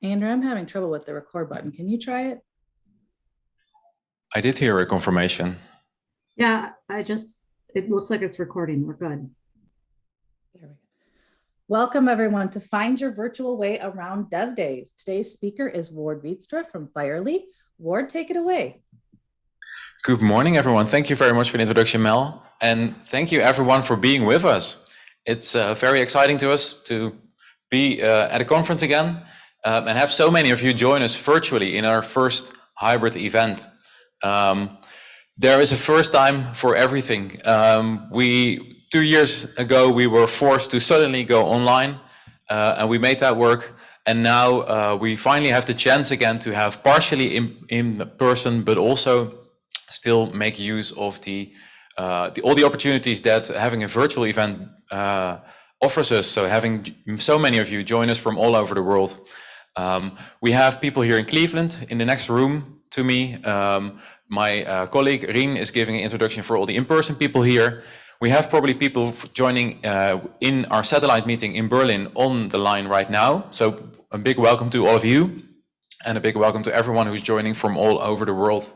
Andrew, I'm having trouble with the record button. Can you try it? I did hear a confirmation. Yeah, it looks like it's recording. We're good. There we go. Welcome everyone to Find Your Virtual Way Around DevDays. Today's speaker is Ward Weistra from FHIR. Ward, take it away. Good morning, everyone. Thank you very much for the introduction, Mel. And thank you everyone for being with us. It's very exciting to us to be at a conference again and have so many of you join us virtually in our first hybrid event. There is a first time for everything. 2 years ago, we were forced to suddenly go online and we made that work. And now we finally have the chance again to have partially in person, but also still make use of all the opportunities that having a virtual event offers us. So having so many of you join us from all over the world. We have people here in Cleveland in the next room to me. My colleague Rien is giving an introduction for all the in-person people here. We have probably people joining in our satellite meeting in Berlin on the line right now. So a big welcome to all of you and a big welcome to everyone who's joining from all over the world.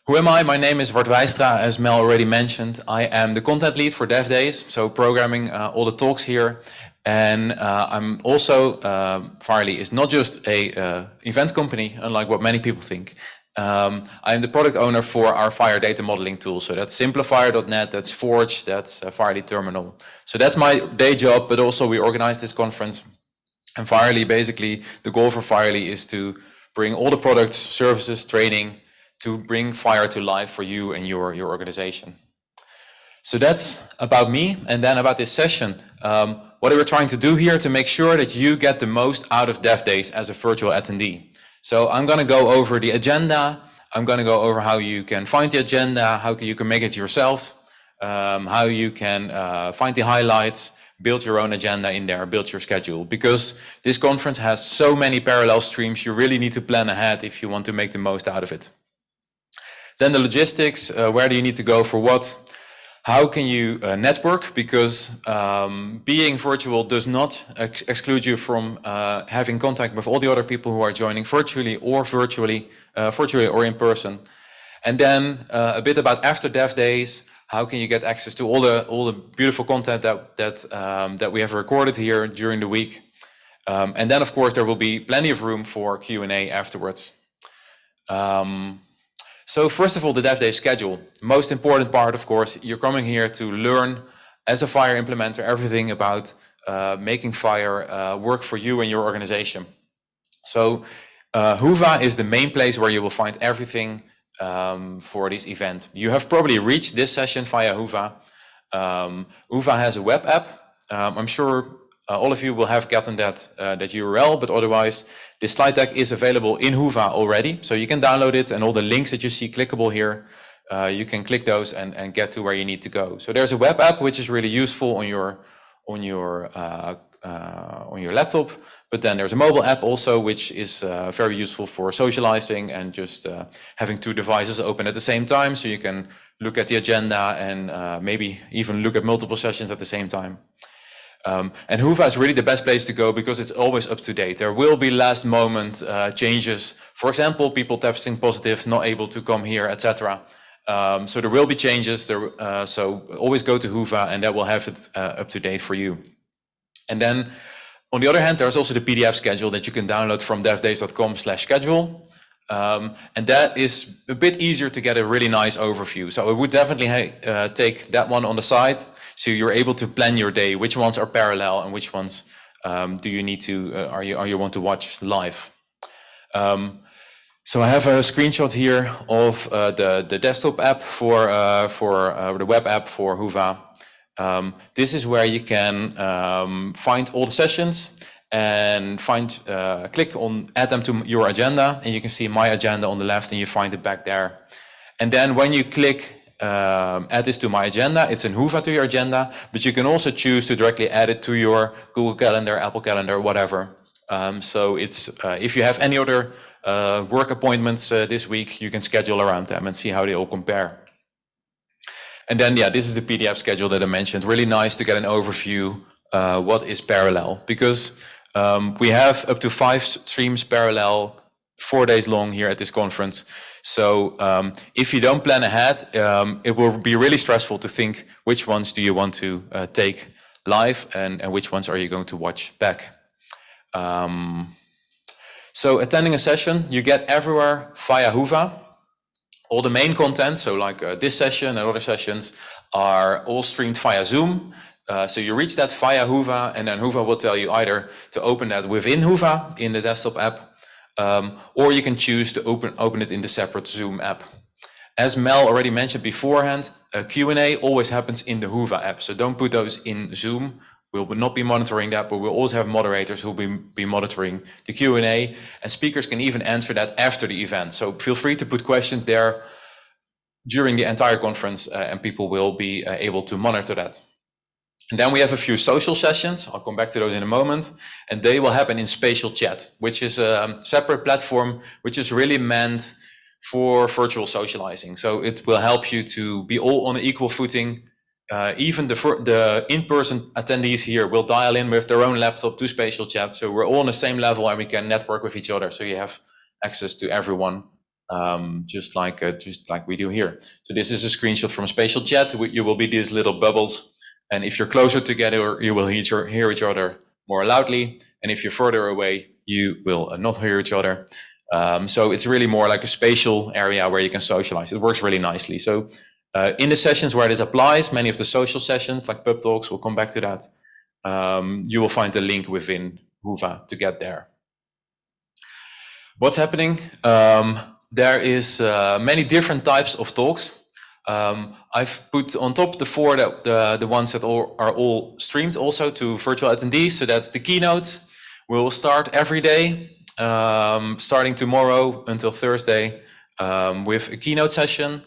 Who am I? My name is Ward Weistra, as Mel already mentioned. I am the content lead for DevDays, so programming all the talks here. And I'm also, FHIR is not just a event company, unlike what many people think. I'm the product owner for our FHIR data modeling tool. So that's simplifier.net, that's Forge, that's FHIR Terminal. So that's my day job, but also we organize this conference. And FHIR, basically, the goal for FHIR is to bring all the products, services, training, to bring FHIR to life for you and your organization. So that's about me, and then about this session. What we're trying to do here to make sure that you get the most out of DevDays as a virtual attendee. So I'm going to go over the agenda. I'm going to go over how you can find the agenda, how you can make it yourself, how you can find the highlights, build your own agenda in there, build your schedule. Because this conference has so many parallel streams, you really need to plan ahead if you want to make the most out of it. Then the logistics, where do you need to go for what? How can you network? Because being virtual does not exclude you from having contact with all the other people who are joining virtually or in person. And then a bit about after DevDays. How can you get access to all the beautiful content that we have recorded here during the week? And then, of course, there will be plenty of room for Q&A afterwards. So first of all, the DevDays schedule. Most important part, of course, you're coming here to learn as a FHIR implementer everything about making FHIR work for you and your organization. So Whova is the main place where you will find everything for this event. You have probably reached this session via Whova. Whova has a web app. I'm sure all of you will have gotten that URL, but otherwise this slide deck is available in Whova already. So you can download it, and all the links that you see clickable here, you can click those and get to where you need to go. So there's a web app which is really useful on your laptop, but then there's a mobile app also which is very useful for socializing and just having two devices open at the same time, so you can look at the agenda and maybe even look at multiple sessions at the same time. And Whova is really the best place to go because it's always up to date. There will be last moment changes. For example, people testing positive, not able to come here, etc. So there will be changes. So always go to Whova and that will have it up to date for you. And then on the other hand, there's also the PDF schedule that you can download from devdays.com/schedule. And that is a bit easier to get a really nice overview. So I would definitely take that one on the side, so you're able to plan your day, which ones are parallel and which ones do you need to, are you want to watch live. So I have a screenshot here of the desktop app for the web app for Whova. This is where you can find all the sessions and click on add them to your agenda, and you can see my agenda on the left and you find it back there. And then when you click add this to my agenda, it's in Whova to your agenda, but you can also choose to directly add it to your Google Calendar, Apple Calendar, whatever. So it's if you have any other work appointments this week, you can schedule around them and see how they all compare. And then, yeah, this is the PDF schedule that I mentioned. Really nice to get an overview what is parallel, because We have up to 5 streams parallel, 4 days long here at this conference. So if you don't plan ahead, it will be really stressful to think which ones do you want to take live and which ones are you going to watch back. So attending a session, you get everywhere via Whova. All the main content, so like this session and other sessions, are all streamed via Zoom. So you reach that via Whova, and then Whova will tell you either to open that within Whova in the desktop app, or you can choose to open it in the separate Zoom app. As Mel already mentioned beforehand, Q&A always happens in the Whova app, so don't put those in Zoom. We'll not be monitoring that, but we'll also have moderators who will be monitoring the Q&A, and speakers can even answer that after the event. So feel free to put questions there during the entire conference, and people will be able to monitor that. And then we have a few social sessions. I'll come back to those in a moment. And they will happen in Spatial Chat, which is a separate platform, which is really meant for virtual socializing. So it will help you to be all on an equal footing. Even the in-person attendees here will dial in with their own laptop to Spatial Chat. So we're all on the same level and we can network with each other. So you have access to everyone, just like we do here. So this is a screenshot from Spatial Chat. You will be these little bubbles. And if you're closer together, you will hear each other more loudly. And if you're further away, you will not hear each other. So it's really more like a spatial area where you can socialize. It works really nicely. So in the sessions where this applies, many of the social sessions like pub talks, we'll come back to that. You will find the link within Whova to get there. What's happening? There is many different types of talks. I've put on top the 4 that the ones that are all streamed also to virtual attendees. So that's the keynotes. We'll start every day, starting tomorrow until Thursday, with a keynote session.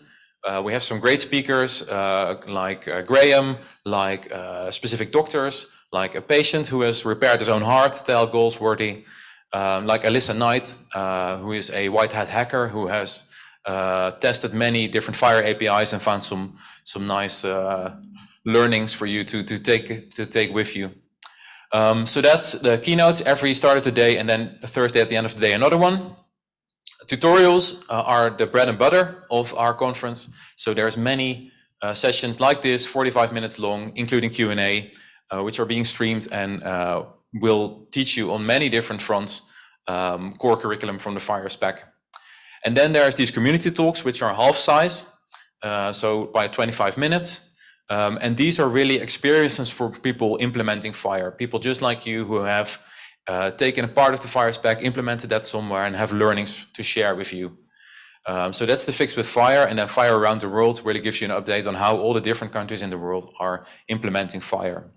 We have some great speakers like Graham, like specific doctors, like a patient who has repaired his own heart, Tel Goldsworthy, like Alyssa Knight, who is a white hat hacker who has tested many different FHIR APIs and found some nice learnings for you to take with you. So that's the keynotes every start of the day, and then Thursday at the end of the day another one. Tutorials are the bread and butter of our conference. So there's many sessions like this, 45 minutes long, including Q&A, which are being streamed and will teach you on many different fronts, core curriculum from the FHIR spec. And then there's these community talks, which are half size, so by 25 minutes. And these are really experiences for people implementing FHIR, people just like you who have taken a part of the FHIR spec, implemented that somewhere, and have learnings to share with you. So that's the fix with FHIR, and then FHIR around the world really gives you an update on how all the different countries in the world are implementing FHIR.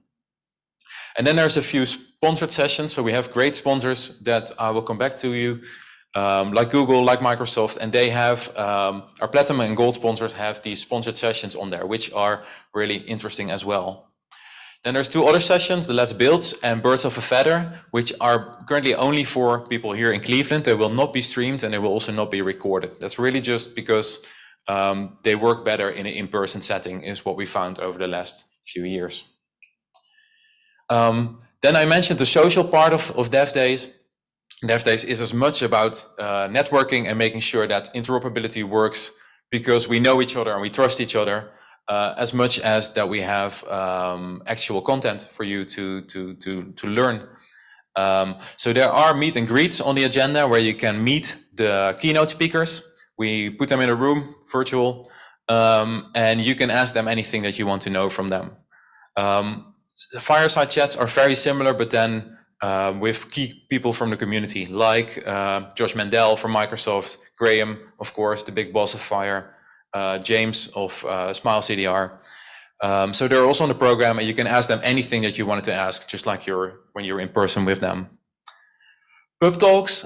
And then there's a few sponsored sessions. So we have great sponsors that I will come back to you. Like Google, like Microsoft, and they have, our platinum and gold sponsors have these sponsored sessions on there, which are really interesting as well. Then there's 2 other sessions, the Let's Build and Birds of a Feather, which are currently only for people here in Cleveland. They will not be streamed and they will also not be recorded. That's really just because they work better in an in-person setting, is what we found over the last few years. Then I mentioned the social part of DevDays. DevDays is as much about networking and making sure that interoperability works because we know each other and we trust each other, as much as that we have actual content for you to learn. So there are meet and greets on the agenda where you can meet the keynote speakers. We put them in a room, virtual, and you can ask them anything that you want to know from them. The fireside chats are very similar, but then with key people from the community, like Josh Mandel from Microsoft, Graham, of course, the big boss of FHIR, James of Smile CDR. So they're also on the program, and you can ask them anything that you wanted to ask, just like when you're in person with them. Pub Talks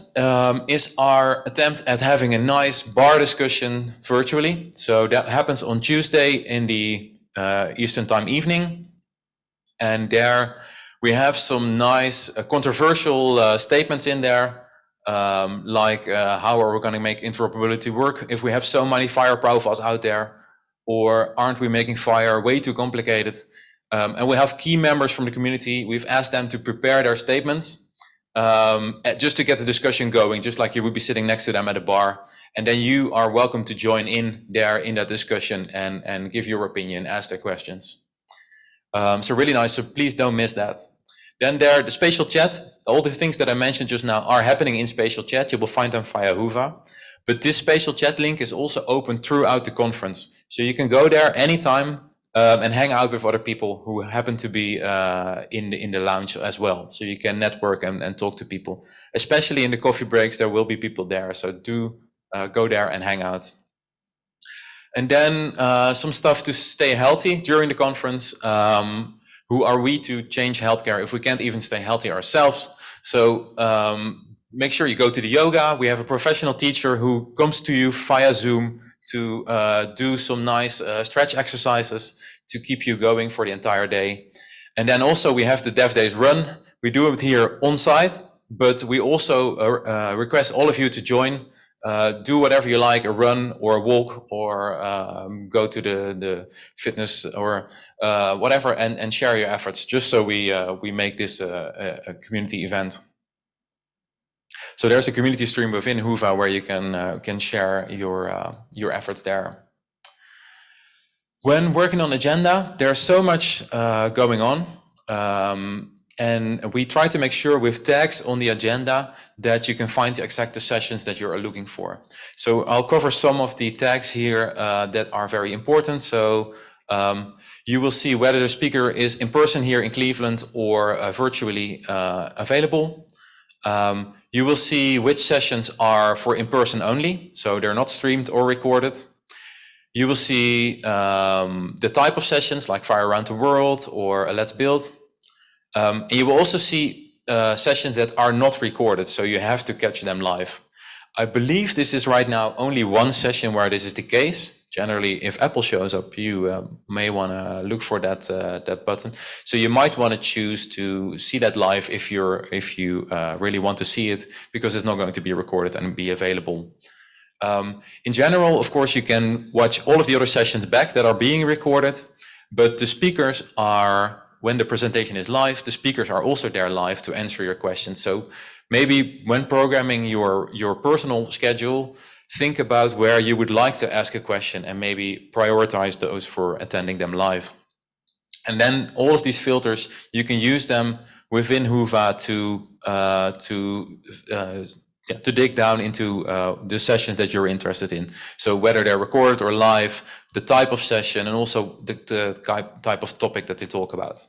is our attempt at having a nice bar discussion virtually. So that happens on Tuesday in the Eastern Time evening. And there we have some nice controversial statements in there, like how are we going to make interoperability work if we have so many FHIR profiles out there, or aren't we making FHIR way too complicated? And we have key members from the community. We've asked them to prepare their statements. just to get the discussion going, just like you would be sitting next to them at a bar. And then you are welcome to join in there in that discussion and give your opinion, ask their questions. So really nice. So please don't miss that. Then there, the spatial chat, all the things that I mentioned just now are happening in spatial chat. You will find them via Whova. But this spatial chat link is also open throughout the conference. So you can go there anytime and hang out with other people who happen to be in the lounge as well. So you can network and talk to people, especially in the coffee breaks. There will be people there. So do go there and hang out. And then some stuff to stay healthy during the conference. Who are we to change healthcare if we can't even stay healthy ourselves? So make sure you go to the yoga. We have a professional teacher who comes to you via Zoom to do some nice stretch exercises to keep you going for the entire day. And then also we have the DevDays run. We do it here on site, but we also request all of you to join. Do whatever you like, a run or a walk or go to the fitness or whatever and share your efforts, just so we make this a community event. So there's a community stream within Whova where you can share your efforts there. When working on agenda, there's so much going on. And we try to make sure with tags on the agenda that you can find the exact sessions that you're looking for. So I'll cover some of the tags here that are very important. So you will see whether the speaker is in person here in Cleveland or virtually available. You will see which sessions are for in person only, so they're not streamed or recorded. You will see the type of sessions like FHIR Around the World or Let's Build. And you will also see sessions that are not recorded, so you have to catch them live. I believe this is right now only one session where this is the case. Generally, if Apple shows up, you may want to look for that button. So you might want to choose to see that live if you really want to see it, because it's not going to be recorded and be available. In general, of course, you can watch all of the other sessions back that are being recorded, but the speakers are, when the presentation is live, the speakers are also there live to answer your questions. So maybe when programming your personal schedule, think about where you would like to ask a question and maybe prioritize those for attending them live. And then all of these filters, you can use them within Whova to dig down into the sessions that you're interested in. So whether they're recorded or live, the type of session, and also the type of topic that they talk about.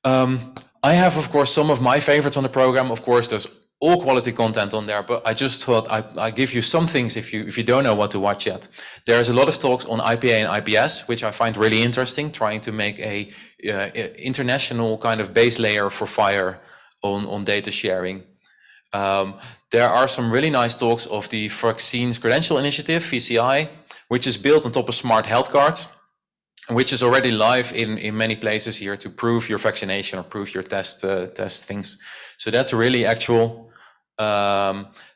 I have, of course, some of my favorites on the program. Of course, there's all quality content on there, but I just thought I give you some things if you don't know what to watch yet. There's a lot of talks on IPA and IPS, which I find really interesting, trying to make a international kind of base layer for FHIR on data sharing. There are some really nice talks of the Vaccines Credential Initiative, VCI, which is built on top of smart health cards, which is already live in many places here to prove your vaccination or prove your test things. So that's really actual.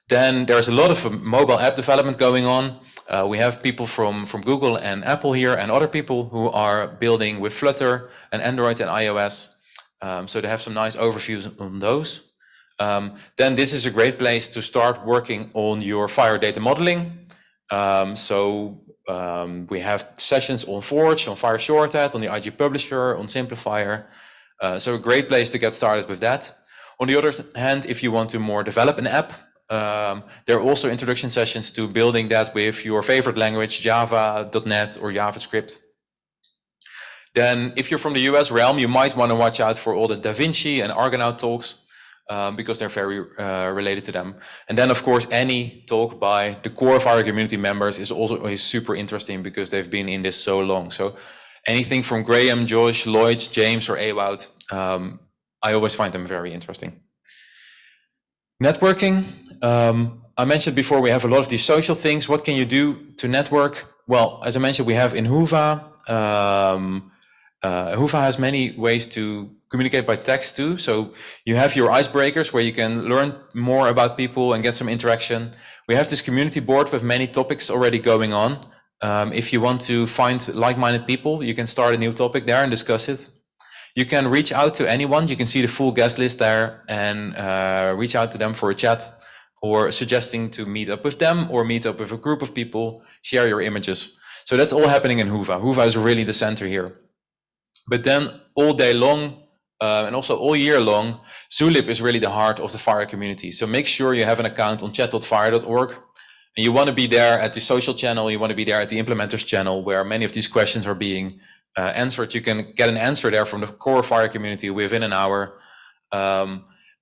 Then there's a lot of mobile app development going on. We have people from Google and Apple here and other people who are building with Flutter and Android and iOS. So they have some nice overviews on those. Then this is a great place to start working on your FHIR data modeling. We have sessions on Forge, on FHIR Shorthat, on the IG Publisher, on Simplifier. So a great place to get started with that. On the other hand, if you want to more develop an app, there are also introduction sessions to building that with your favorite language, Java, .NET, or JavaScript. Then if you're from the US realm, you might want to watch out for all the DaVinci and Argonaut talks, because they're very related to them. And then, of course, any talk by the core FHIR community members is also super interesting because they've been in this so long. So anything from Graham, Josh, Lloyd, James, or Ewout, I always find them very interesting. Networking. I mentioned before, we have a lot of these social things. What can you do to network? Well, as I mentioned, we have in Whova. Whova has many ways to communicate by text too. So you have your icebreakers where you can learn more about people and get some interaction. We have this community board with many topics already going on. If you want to find like-minded people, you can start a new topic there and discuss it. You can reach out to anyone. You can see the full guest list there and reach out to them for a chat or suggesting to meet up with them or meet up with a group of people, share your images. So that's all happening in Whova. Whova is really the center here. But then all day long and also all year long, Zulip is really the heart of the FHIR community. So make sure you have an account on chat.fhir.org. And you want to be there at the social channel. You want to be there at the implementers channel where many of these questions are being answered. You can get an answer there from the core FHIR community within an hour.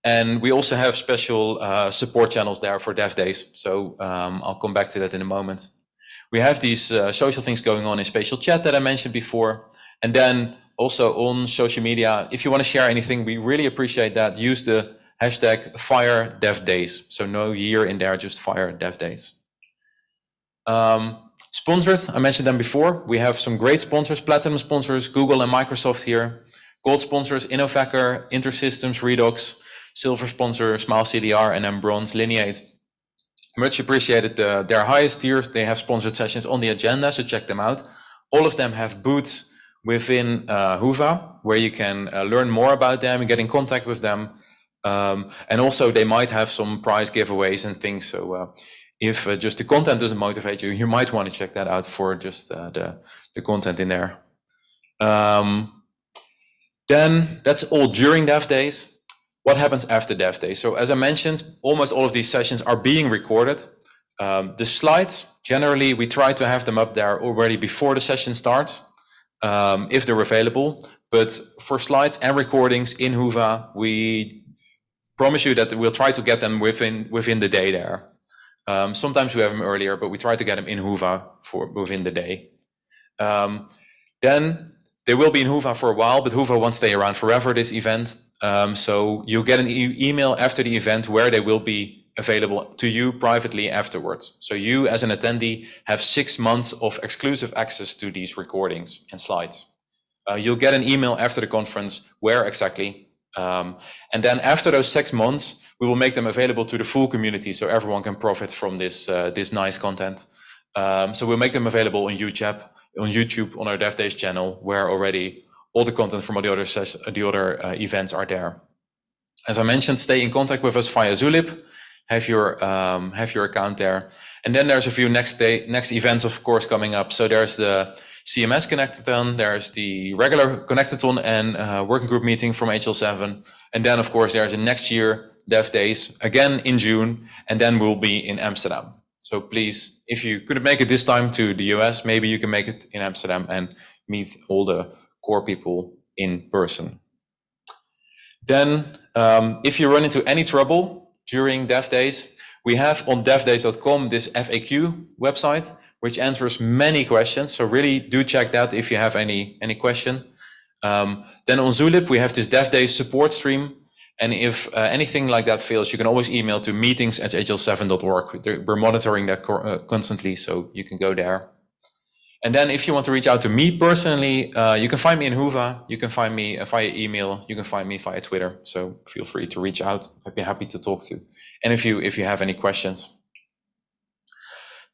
And we also have special support channels there for DevDays. So I'll come back to that in a moment. We have these social things going on in spatial chat that I mentioned before. And then also on social media, if you want to share anything, we really appreciate that. Use the hashtag FHIR DevDays. So no year in there, just FHIR DevDays. Sponsors, I mentioned them before. We have some great sponsors, platinum sponsors, Google and Microsoft here. Gold sponsors, InnoVacker, InterSystems, Redox. Silver sponsor, Smile CDR, and then bronze, Lineate. Much appreciated. Their highest tiers, they have sponsored sessions on the agenda, so check them out. All of them have booths within Whova, where you can learn more about them and get in contact with them. And also they might have some prize giveaways and things. So if just the content doesn't motivate you, you might want to check that out for just the content in there. Then that's all during DevDays. What happens after DevDays? So as I mentioned, almost all of these sessions are being recorded. The slides, generally, we try to have them up there already before the session starts, if they're available. But for slides and recordings in Whova, we promise you that we'll try to get them within the day there. Sometimes we have them earlier, but we try to get them in Whova within the day. Then they will be in Whova for a while, but Whova won't stay around forever, this event. So you'll get an email after the event where they will be available to you privately afterwards. So you as an attendee have 6 months of exclusive access to these recordings and slides. You'll get an email after the conference where exactly. And then after those 6 months, we will make them available to the full community so everyone can profit from this nice content. So we'll make them available on YouTube on our DevDays channel, where already all the content from the other events are there. As I mentioned, stay in contact with us via Zulip. Have your account there, and then there's a few next events, of course, coming up. So there's the CMS Connectathon, there's the regular Connectathon and working group meeting from HL7, and then of course there's a next year DevDays again in June, and then we'll be in Amsterdam. So please, if you couldn't make it this time to the US, maybe you can make it in Amsterdam and meet all the core people in person. Then, if you run into any trouble during DevDays, we have on devdays.com this FAQ website, which answers many questions. So really do check that if you have any question. Then on Zulip, we have this DevDays support stream. And if anything like that fails, you can always email to meetings@hl7.org. We're monitoring that constantly, so you can go there. And then if you want to reach out to me personally, you can find me in Whova. You can find me via email. You can find me via Twitter. So feel free to reach out. I'd be happy to talk to. And if you have any questions.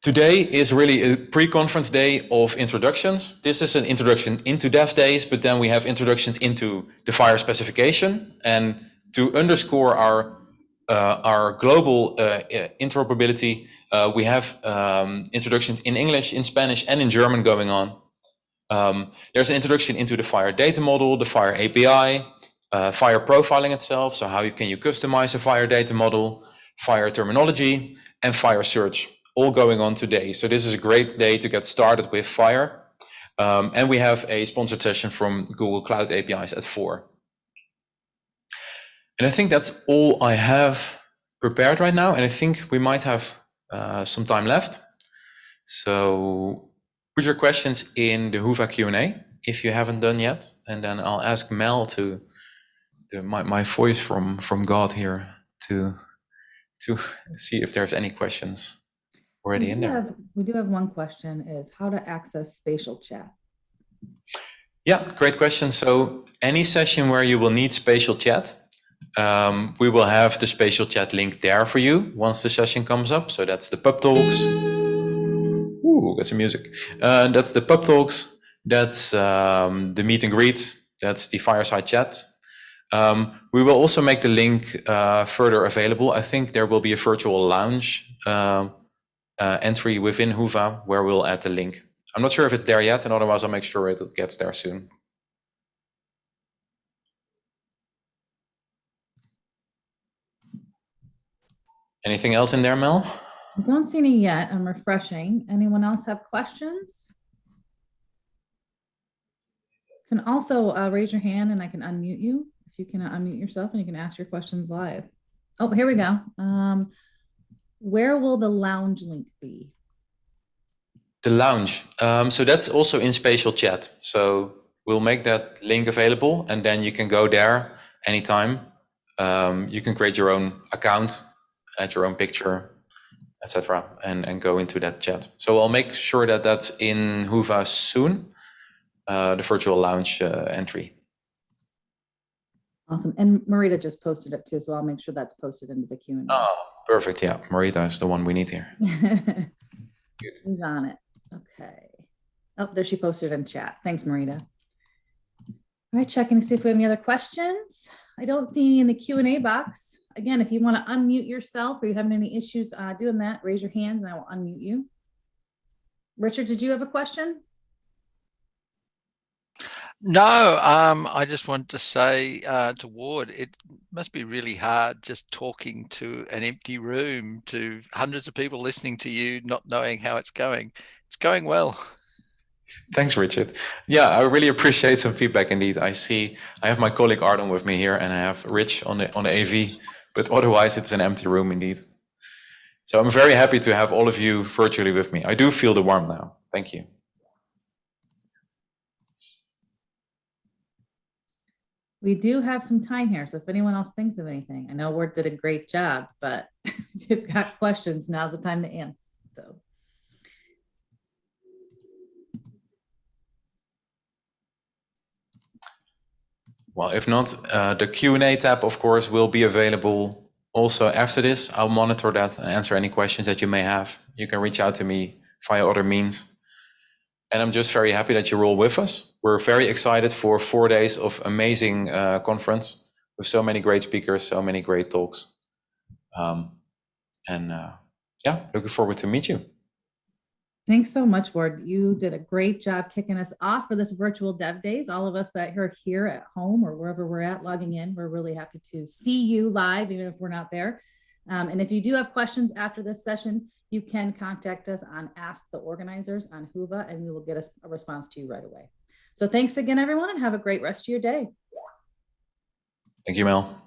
Today is really a pre-conference day of introductions. This is an introduction into DevDays, but then we have introductions into the FHIR specification. And to underscore our global interoperability, we have introductions in English, in Spanish, and in German going on. There's an introduction into the FHIR data model, the FHIR API, FHIR profiling itself, so how can you customize a FHIR data model, FHIR terminology, and FHIR search, all going on today. So this is a great day to get started with FHIR. And we have a sponsored session from Google Cloud APIs at 4. And I think that's all I have prepared right now. And I think we might have some time left. So put your questions in the Whova Q&A if you haven't done yet. And then I'll ask Mel to my voice from God here to see if there's any questions already in there. We do have one question, is how to access spatial chat. Yeah, great question. So any session where you will need spatial chat, we will have the spatial chat link there for you once the session comes up. So that's the pub talks. Ooh, that's some music. That's the pub talks. That's the meet and greets. That's the fireside chat. We will also make the link further available. I think there will be a virtual lounge entry within Whova where we'll add the link. I'm not sure if it's there yet, and otherwise I'll make sure it gets there soon. Anything else in there, Mel? I don't see any yet. I'm refreshing. Anyone else have questions? You can also raise your hand and I can unmute you. If you can unmute yourself and you can ask your questions live. Oh, here we go. Where will the lounge link be? The lounge. So that's also in spatial chat. So we'll make that link available and then you can go there anytime. You can create your own account, add your own picture, etc., and go into that chat. So I'll make sure that that's in Whova soon, the virtual lounge entry. Awesome. And Marita just posted it too, so I'll make sure that's posted into the Q&A. Oh, perfect. Yeah, Marita is the one we need here. She's on it. Okay. Oh, there she posted in chat. Thanks, Marita. All right, checking to see if we have any other questions. I don't see any in the Q&A box. Again, if you want to unmute yourself or you're having any issues doing that, raise your hand and I will unmute you. Richard, did you have a question? No, I just wanted to say to Ward, it must be really hard just talking to an empty room, to hundreds of people listening to you, not knowing how it's going. It's going well. Thanks, Richard. Yeah, I really appreciate some feedback indeed. I have my colleague Arden with me here and I have Rich on the AV, but otherwise it's an empty room indeed. So I'm very happy to have all of you virtually with me. I do feel the warmth now. Thank you. We do have some time here, so if anyone else thinks of anything, I know Ward did a great job, but if you've got questions, now's the time to answer. So. Well, if not, the Q&A tab, of course, will be available also after this. I'll monitor that and answer any questions that you may have. You can reach out to me via other means. And I'm just very happy that you're all with us. We're very excited for 4 days of amazing conference with so many great speakers, so many great talks. Yeah, looking forward to meet you. Thanks so much, Ward. You did a great job kicking us off for this virtual Dev Days. All of us that are here at home or wherever we're at logging in, we're really happy to see you live, even if we're not there. And if you do have questions after this session, you can contact us on Ask the Organizers on Whova, and we will get a response to you right away. So thanks again, everyone, and have a great rest of your day. Thank you, Mel.